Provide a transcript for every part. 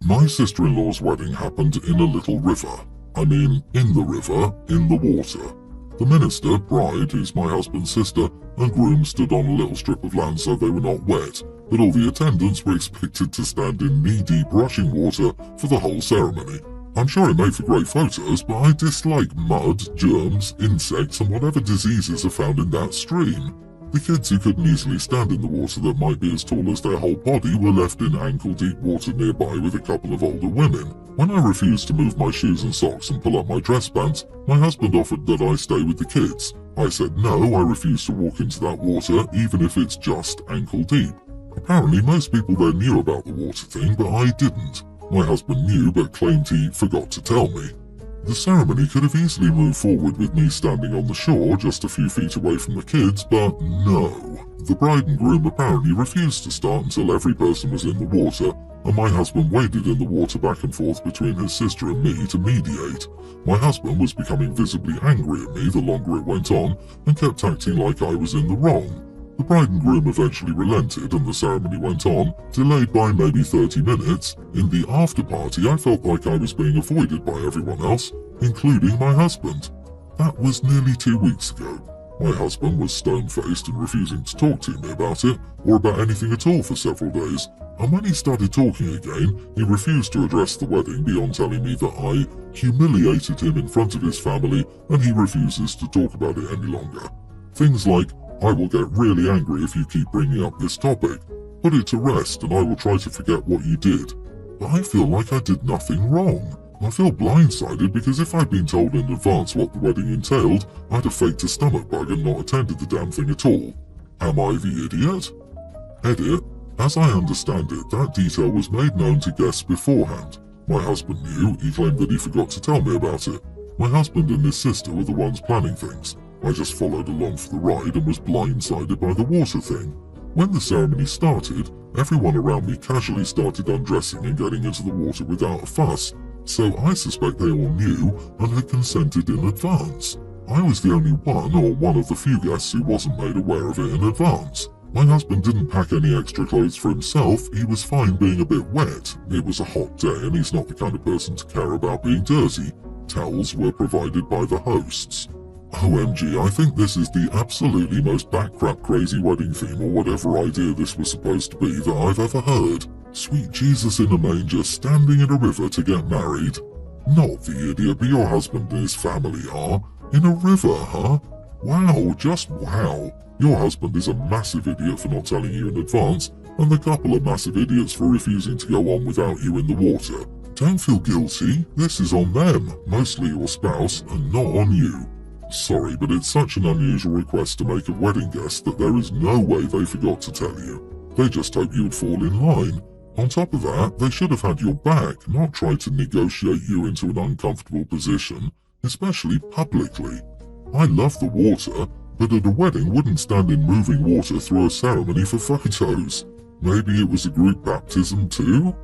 My sister-in-law's wedding happened in a little river. I mean, in the river, in the water. The minister, bride, who's my husband's sister, and groom stood on a little strip of land so they were not wet, but all the attendants were expected to stand in knee-deep rushing water for the whole ceremony. I'm sure it made for great photos, but I dislike mud, germs, insects, and whatever diseases are found in that stream. The kids who couldn't easily stand in the water that might be as tall as their whole body were left in ankle-deep water nearby with a couple of older women. When I refused to move my shoes and socks and pull up my dress pants, my husband offered that I stay with the kids. I said no, I refuse to walk into that water, even if it's just ankle-deep. Apparently most people there knew about the water thing, but I didn't. My husband knew, but claimed he forgot to tell me. The ceremony could have easily moved forward with me standing on the shore just a few feet away from the kids, but no. The bride and groom apparently refused to start until every person was in the water, and my husband waded in the water back and forth between his sister and me to mediate. My husband was becoming visibly angry at me the longer it went on, and kept acting like I was in the wrong. The bride and groom eventually relented and the ceremony went on, delayed by maybe 30 minutes. In the after party, I felt like I was being avoided by everyone else, including my husband. That was nearly 2 weeks ago. My husband was stone-faced and refusing to talk to me about it, or about anything at all for several days, and when he started talking again, he refused to address the wedding beyond telling me that I humiliated him in front of his family and he refuses to talk about it any longer. Things like, I will get really angry if you keep bringing up this topic. Put it to rest and I will try to forget what you did. But I feel like I did nothing wrong. I feel blindsided because if I'd been told in advance what the wedding entailed, I'd have faked a stomach bug and not attended the damn thing at all. Am I the idiot? Edit. As I understand it, that detail was made known to guests beforehand. My husband knew, he claimed that he forgot to tell me about it. My husband and his sister were the ones planning things. I just followed along for the ride and was blindsided by the water thing. When the ceremony started, everyone around me casually started undressing and getting into the water without a fuss, so I suspect they all knew and had consented in advance. I was the only one or one of the few guests who wasn't made aware of it in advance. My husband didn't pack any extra clothes for himself, he was fine being a bit wet. It was a hot day and he's not the kind of person to care about being dirty. Towels were provided by the hosts. OMG, I think this is the absolutely most backcrap crazy wedding theme or whatever idea this was supposed to be that I've ever heard. Sweet Jesus in a manger standing in a river to get married. Not the idiot, but your husband and his family are. In a river, huh? Wow, just wow. Your husband is a massive idiot for not telling you in advance, and the couple are massive idiots for refusing to go on without you in the water. Don't feel guilty, this is on them, mostly your spouse, and not on you. Sorry, but it's such an unusual request to make of wedding guests that there is no way they forgot to tell you. They just hoped you would fall in line. On top of that, they should have had your back, not tried to negotiate you into an uncomfortable position, especially publicly. I love the water, but at a wedding wouldn't stand in moving water through a ceremony for photos. Maybe it was a group baptism too?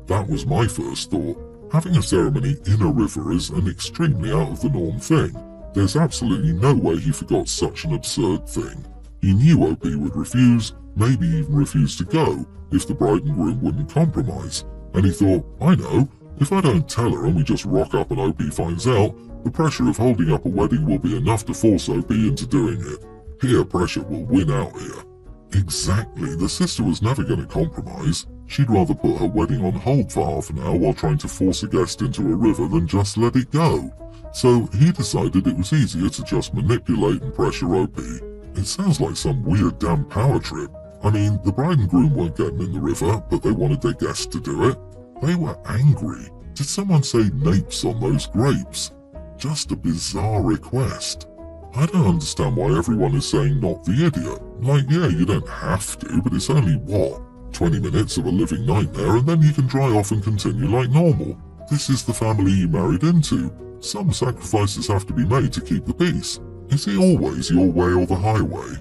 That was my first thought. Having a ceremony in a river is an extremely out of the norm thing. There's absolutely no way he forgot such an absurd thing. He knew OP would refuse, maybe even refuse to go, if the bride and groom wouldn't compromise. And he thought, I know, if I don't tell her and we just rock up and OP finds out, the pressure of holding up a wedding will be enough to force OP into doing it. Peer pressure will win out here. Exactly, the sister was never going to compromise. She'd rather put her wedding on hold for half an hour while trying to force a guest into a river than just let it go. So he decided it was easier to just manipulate and pressure OP. It sounds like some weird damn power trip. I mean, the bride and groom weren't getting in the river, but they wanted their guests to do it. They were angry. Did someone say napes on those grapes? Just a bizarre request. I don't understand why everyone is saying not the idiot. Like, yeah, you don't have to, but it's only, what, 20 minutes of a living nightmare and then you can dry off and continue like normal. This is the family you married into. Some sacrifices have to be made to keep the peace. Is it always your way or the highway?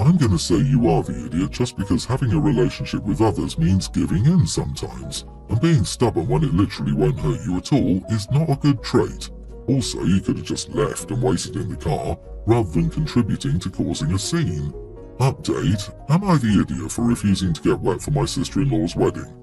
I'm going to say you are the idiot just because having a relationship with others means giving in sometimes, and being stubborn when it literally won't hurt you at all is not a good trait. Also, you could have just left and waited in the car, rather than contributing to causing a scene. Update, am I the idiot for refusing to get wet for my sister-in-law's wedding?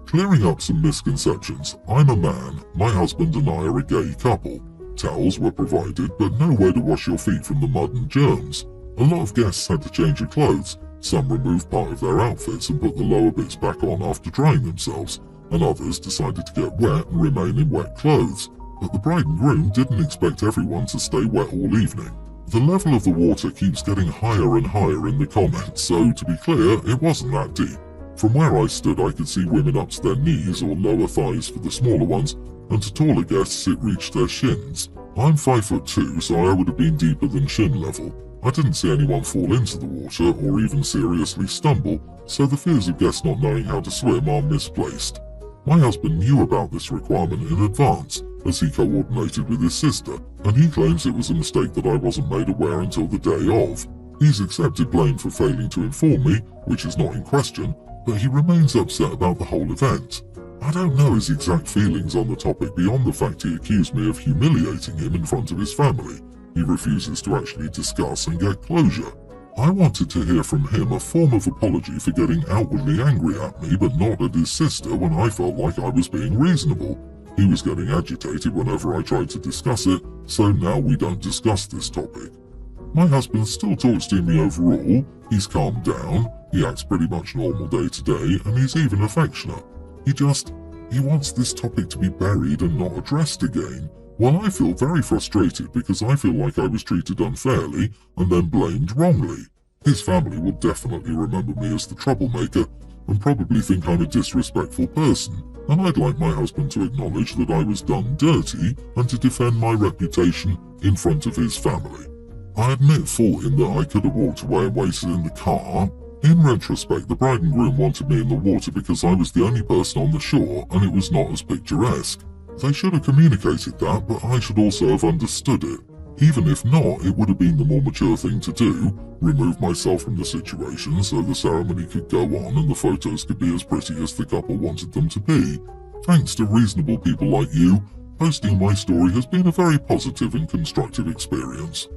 Clearing up some misconceptions, I'm a man, my husband and I are a gay couple. Towels were provided, but nowhere to wash your feet from the mud and germs. A lot of guests had to change of clothes. Some removed part of their outfits and put the lower bits back on after drying themselves, and others decided to get wet and remain in wet clothes. But the bride and groom didn't expect everyone to stay wet all evening. The level of the water keeps getting higher and higher in the comments, so to be clear, it wasn't that deep. From where I stood, I could see women up to their knees or lower thighs for the smaller ones, and to taller guests it reached their shins. I'm 5'2", so I would have been deeper than shin level. I didn't see anyone fall into the water or even seriously stumble, so the fears of guests not knowing how to swim are misplaced. My husband knew about this requirement in advance, as he coordinated with his sister, and he claims it was a mistake that I wasn't made aware until the day of. He's accepted blame for failing to inform me, which is not in question, but he remains upset about the whole event. I don't know his exact feelings on the topic beyond the fact he accused me of humiliating him in front of his family. He refuses to actually discuss and get closure. I wanted to hear from him a form of apology for getting outwardly angry at me but not at his sister when I felt like I was being reasonable. He was getting agitated whenever I tried to discuss it, so now we don't discuss this topic. My husband still talks to me overall, he's calmed down, he acts pretty much normal day to day, and he's even affectionate. He wants this topic to be buried and not addressed again. Well, I feel very frustrated because I feel like I was treated unfairly and then blamed wrongly. His family will definitely remember me as the troublemaker and probably think I'm a disrespectful person, and I'd like my husband to acknowledge that I was done dirty and to defend my reputation in front of his family. I admit fault in that I could have walked away and waited in the car. In retrospect, the bride and groom wanted me in the water because I was the only person on the shore and it was not as picturesque. They should have communicated that, but I should also have understood it. Even if not, it would have been the more mature thing to do, remove myself from the situation so the ceremony could go on and the photos could be as pretty as the couple wanted them to be. Thanks to reasonable people like you, posting my story has been a very positive and constructive experience.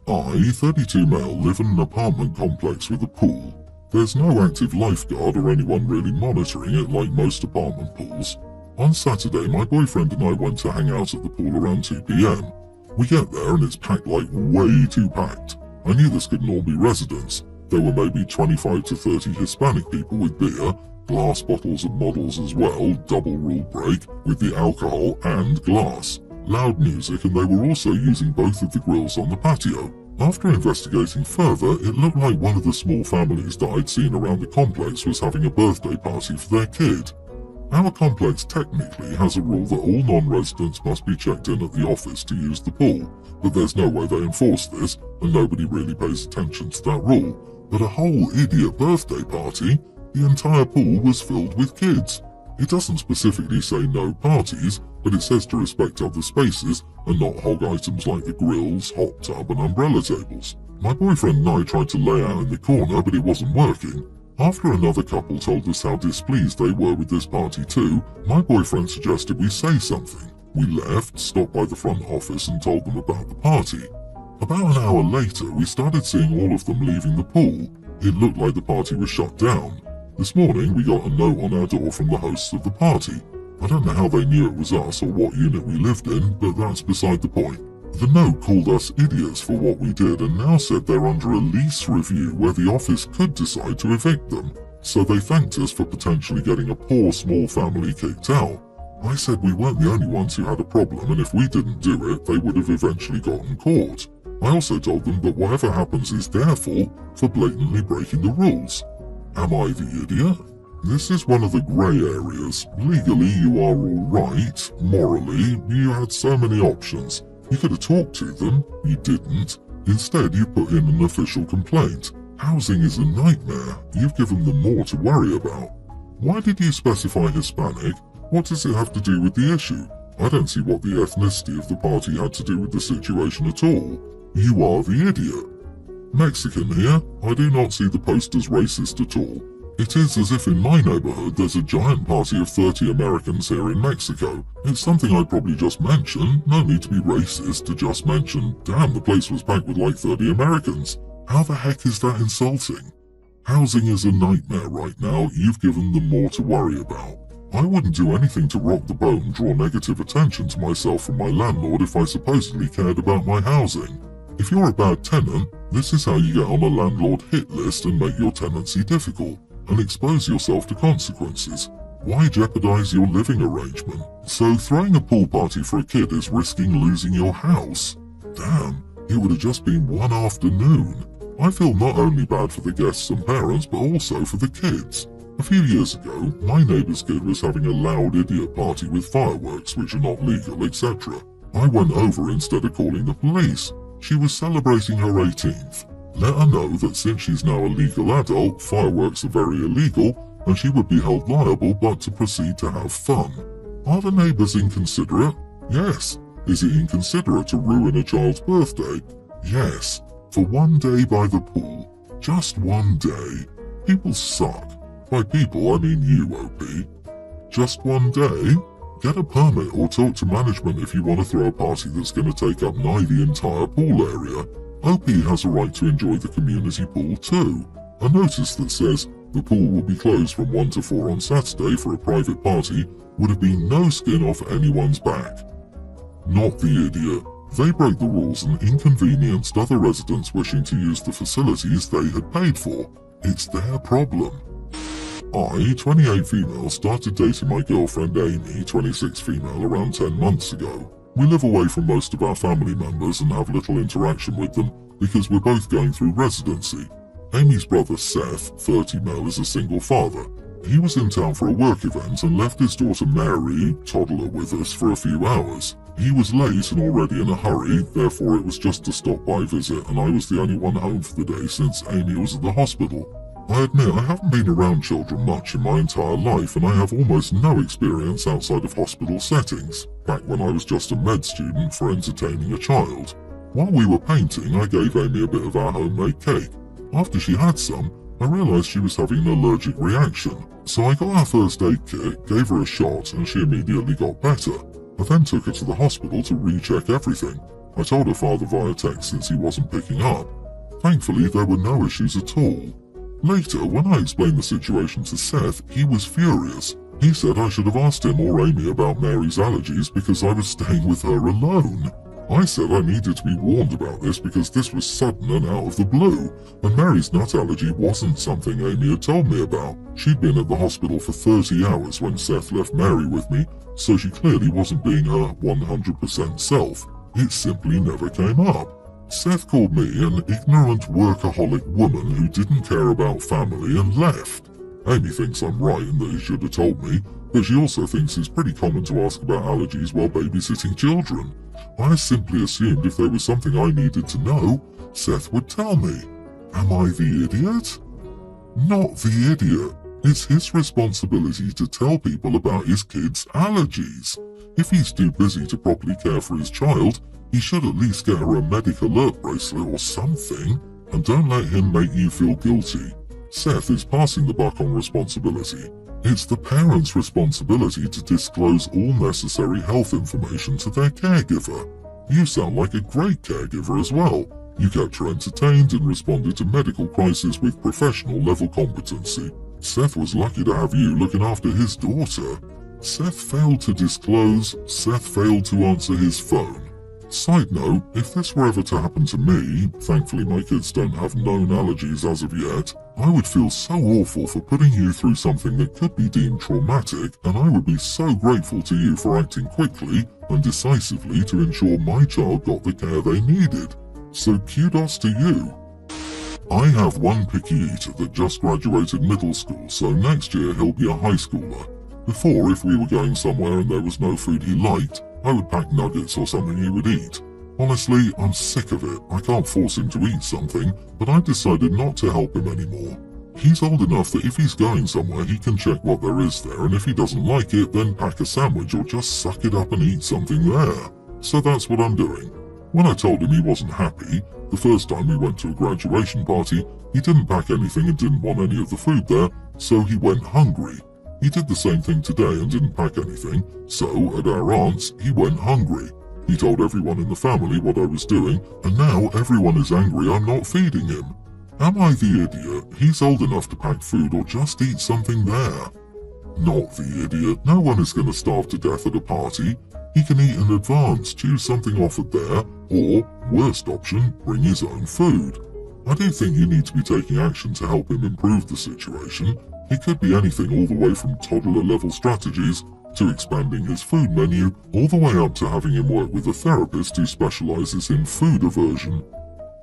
I, 32 male, live in an apartment complex with a pool. There's no active lifeguard or anyone really monitoring it like most apartment pools. On Saturday, my boyfriend and I went to hang out at the pool around 2 p.m. We get there and it's packed like way too packed. I knew this couldn't all be residents. There were maybe 25 to 30 Hispanic people with beer, glass bottles and models as well, double rule break, with the alcohol and glass. Loud music, and they were also using both of the grills on the patio. After investigating further, it looked like one of the small families that I'd seen around the complex was having a birthday party for their kid. Our complex technically has a rule that all non-residents must be checked in at the office to use the pool, but there's no way they enforce this, and nobody really pays attention to that rule. At a whole idiot birthday party, the entire pool was filled with kids. It doesn't specifically say no parties, but it says to respect other spaces and not hog items like the grills, hot tub and umbrella tables. My boyfriend and I tried to lay out in the corner, but it wasn't working. After another couple told us how displeased they were with this party too, my boyfriend suggested we say something. We left, stopped by the front office and told them about the party. About an hour later, we started seeing all of them leaving the pool. It looked like the party was shut down. This morning, we got a note on our door from the hosts of the party. I don't know how they knew it was us or what unit we lived in, but that's beside the point. The note called us idiots for what we did and now said they're under a lease review where the office could decide to evict them. So they thanked us for potentially getting a poor small family kicked out. I said we weren't the only ones who had a problem, and if we didn't do it, they would have eventually gotten caught. I also told them that whatever happens is their fault for blatantly breaking the rules. Am I the idiot? This is one of the grey areas. Legally, you are all right. Morally, you had so many options. You could have talked to them. You didn't. Instead, you put in an official complaint. Housing is a nightmare. You've given them more to worry about. Why did you specify Hispanic? What does it have to do with the issue? I don't see what the ethnicity of the party had to do with the situation at all. You are the idiot. Mexican here. I do not see the post as racist at all. It is as if in my neighborhood there's a giant party of 30 Americans here in Mexico. It's something I'd probably just mention. No need to be racist to just mention, damn, the place was packed with like 30 Americans. How the heck is that insulting? Housing is a nightmare right now. You've given them more to worry about. I wouldn't do anything to rock the boat and draw negative attention to myself from my landlord if I supposedly cared about my housing. If you're a bad tenant, this is how you get on a landlord hit list and make your tenancy difficult, and expose yourself to consequences. Why jeopardize your living arrangement? So throwing a pool party for a kid is risking losing your house? Damn, it would have just been one afternoon. I feel not only bad for the guests and parents, but also for the kids. A few years ago, my neighbour's kid was having a loud idiot party with fireworks which are not legal, etc. I went over instead of calling the police. She was celebrating her 18th. Let her know that since she's now a legal adult, fireworks are very illegal, and she would be held liable but to proceed to have fun. Are the neighbours inconsiderate? Yes. Is it inconsiderate to ruin a child's birthday? Yes. For one day by the pool. Just one day. People suck. By people, I mean you, OP. Just one day? Get a permit or talk to management if you want to throw a party that's going to take up nigh the entire pool area. OP has a right to enjoy the community pool too. A notice that says the pool will be closed from 1 to 4 on Saturday for a private party would have been no skin off anyone's back. Not the idiot. They broke the rules and inconvenienced other residents wishing to use the facilities they had paid for. It's their problem. I, 28 female, started dating my girlfriend Amy, 26 female, around 10 months ago. We live away from most of our family members and have little interaction with them because we're both going through residency. Amy's brother Seth, 30 male, is a single father. He was in town for a work event and left his daughter Mary, toddler, with us for a few hours. He was late and already in a hurry, therefore it was just a stop-by visit, and I was the only one home for the day since Amy was at the hospital. I admit I haven't been around children much in my entire life, and I have almost no experience outside of hospital settings, back when I was just a med student for entertaining a child. While we were painting, I gave Amy a bit of our homemade cake. After she had some, I realised she was having an allergic reaction, so I got our first aid kit, gave her a shot, and she immediately got better. I then took her to the hospital to recheck everything. I told her father via text since he wasn't picking up. Thankfully, there were no issues at all. Later, when I explained the situation to Seth, he was furious. He said I should have asked him or Amy about Mary's allergies because I was staying with her alone. I said I needed to be warned about this because this was sudden and out of the blue, and Mary's nut allergy wasn't something Amy had told me about. She'd been at the hospital for 30 hours when Seth left Mary with me, so she clearly wasn't being her 100% self. It simply never came up. Seth called me an ignorant workaholic woman who didn't care about family and left. Amy thinks I'm right and that he should have told me, but she also thinks it's pretty common to ask about allergies while babysitting children. I simply assumed if there was something I needed to know, Seth would tell me. Am I the idiot? Not the idiot. It's his responsibility to tell people about his kids' allergies. If he's too busy to properly care for his child, he should at least get her a medic alert bracelet or something, and don't let him make you feel guilty. Seth is passing the buck on responsibility. It's the parents' responsibility to disclose all necessary health information to their caregiver. You sound like a great caregiver as well. You kept her entertained and responded to medical crises with professional level competency. Seth was lucky to have you looking after his daughter. Seth failed to disclose. Seth failed to answer his phone. Side note, if this were ever to happen to me, thankfully my kids don't have known allergies as of yet, I would feel so awful for putting you through something that could be deemed traumatic, and I would be so grateful to you for acting quickly and decisively to ensure my child got the care they needed. So kudos to you. I have one picky eater that just graduated middle school, so next year he'll be a high schooler. Before, if we were going somewhere and there was no food he liked, I would pack nuggets or something he would eat. Honestly, I'm sick of it. I can't force him to eat something, but I decided not to help him anymore. He's old enough that if he's going somewhere, he can check what there is there, and if he doesn't like it, then pack a sandwich or just suck it up and eat something there. So that's what I'm doing. When I told him he wasn't happy, the first time we went to a graduation party, he didn't pack anything and didn't want any of the food there, so he went hungry. He did the same thing today and didn't pack anything, so at our aunt's, he went hungry. He told everyone in the family what I was doing, and now everyone is angry I'm not feeding him. Am I the idiot? He's old enough to pack food or just eat something there. Not the idiot. No one is going to starve to death at a party. He can eat in advance, choose something offered there, or, worst option, bring his own food. I do think you need to be taking action to help him improve the situation. It could be anything all the way from toddler-level strategies to expanding his food menu, all the way up to having him work with a therapist who specializes in food aversion.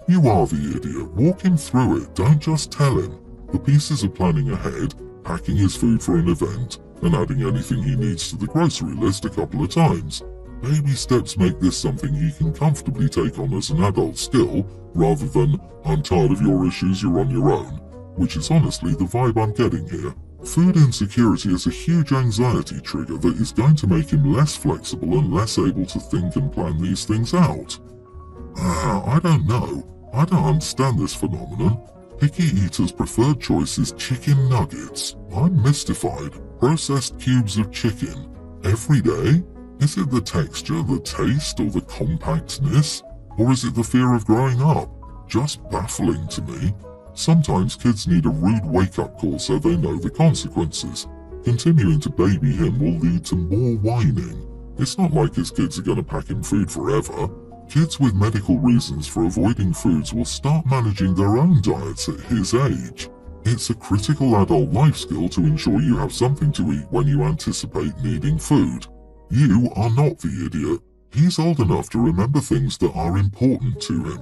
You are the idiot. Walk him through it. Don't just tell him. The pieces of planning ahead, packing his food for an event, and adding anything he needs to the grocery list a couple of times. Baby steps make this something he can comfortably take on as an adult skill, rather than, I'm tired of your issues, you're on your own, which is honestly the vibe I'm getting here. Food insecurity is a huge anxiety trigger that is going to make him less flexible and less able to think and plan these things out. I don't know. I don't understand this phenomenon. Picky eaters' preferred choice is chicken nuggets. I'm mystified. Processed cubes of chicken. Every day? Is it the texture, the taste, or the compactness? Or is it the fear of growing up? Just baffling to me. Sometimes kids need a rude wake-up call so they know the consequences. Continuing to baby him will lead to more whining. It's not like his kids are going to pack him food forever. Kids with medical reasons for avoiding foods will start managing their own diets at his age. It's a critical adult life skill to ensure you have something to eat when you anticipate needing food. You are not the idiot. He's old enough to remember things that are important to him.